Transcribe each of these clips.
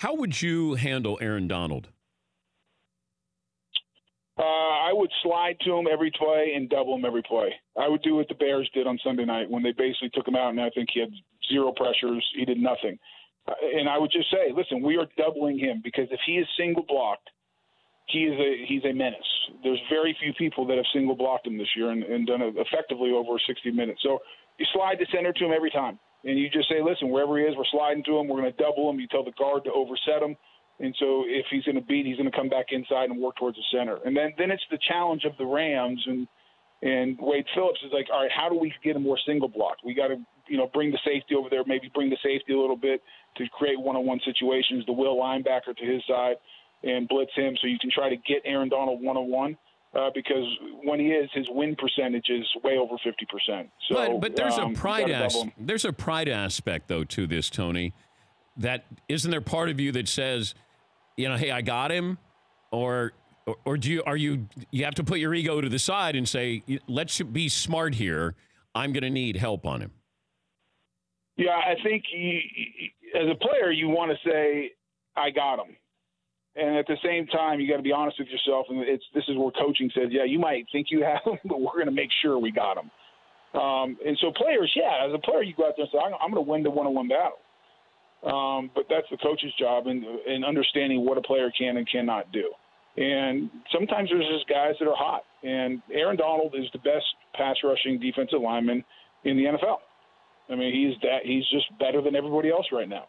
How would you handle Aaron Donald? I would slide to him every play and double him every play. I would do what the Bears did on Sunday night when they basically took him out, and I think he had zero pressures. He did nothing. And I would just say, listen, we are doubling him because if he is single blocked, he's a menace. There's very few people that have single blocked him this year and done it effectively over 60 minutes. So you slide the center to him every time, and you just say, listen, wherever he is, we're sliding to him. We're going to double him. You tell the guard to overset him. And so if he's going to beat, he's going to come back inside and work towards the center. And then it's the challenge of the Rams, and Wade Phillips is like, all right, how do we get him more single block? We got to, bring the safety over there, maybe bring the safety a little bit to create one-on-one situations, the will linebacker to his side, and blitz him so you can try to get Aaron Donald one-on-one. Because when he is, his win percentage is way over 50%. So, but there's there's a pride aspect though to this, Tony. That isn't there part of you that says, hey, I got him, or you have to put your ego to the side and say, let's be smart here. I'm going to need help on him. Yeah, I think as a player, you want to say, I got him. And at the same time, you got to be honest with yourself. And this is where coaching says, yeah, you might think you have him, but we're going to make sure we got him. And so players, yeah, as a player, you go out there and say, I'm going to win the one-on-one battle. But that's the coach's job in understanding what a player can and cannot do. And sometimes there's just guys that are hot. And Aaron Donald is the best pass-rushing defensive lineman in the NFL. I mean, he's just better than everybody else right now.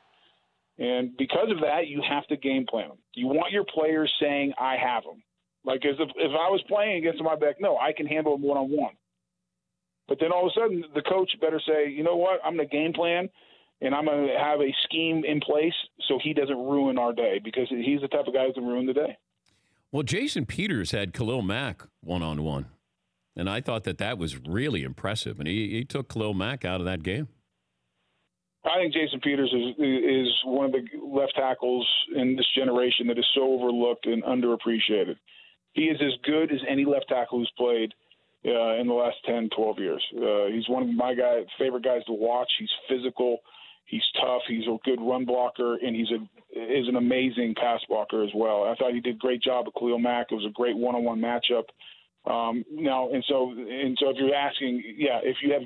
And because of that, you have to game plan them. You want your players saying, I have them. Like as if I was playing against my back, no, I can handle them one-on-one. But then all of a sudden, the coach better say, you know what, I'm going to game plan, and I'm going to have a scheme in place so he doesn't ruin our day, because he's the type of guy who can ruin the day. Well, Jason Peters had Khalil Mack one-on-one, and I thought that was really impressive, and he took Khalil Mack out of that game. I think Jason Peters is one of the left tackles in this generation that is so overlooked and underappreciated. He is as good as any left tackle who's played in the last 10, 12 years. He's one of my favorite guys to watch. He's physical. He's tough. He's a good run blocker, and is an amazing pass blocker as well. I thought he did a great job with Khalil Mack. It was a great one-on-one matchup. So if you're asking, yeah, if you have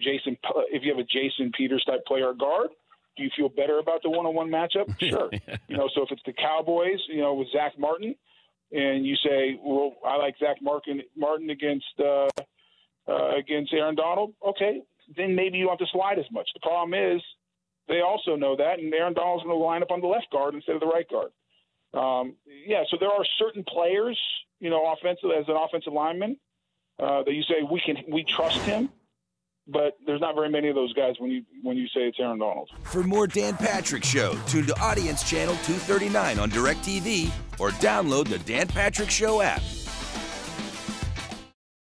a Jason Peters type player at guard, do you feel better about the one-on-one matchup? Sure. So if it's the Cowboys, with Zach Martin, and you say, well, I like Zach Martin against Aaron Donald, okay, then maybe you don't have to slide as much. The problem is they also know that, and Aaron Donald's going to line up on the left guard instead of the right guard. So there are certain players, offensive as an offensive lineman, that you say we trust him. But there's not very many of those guys when you say it's Aaron Donald. For more Dan Patrick Show, tune to Audience Channel 239 on DirecTV or download the Dan Patrick Show app.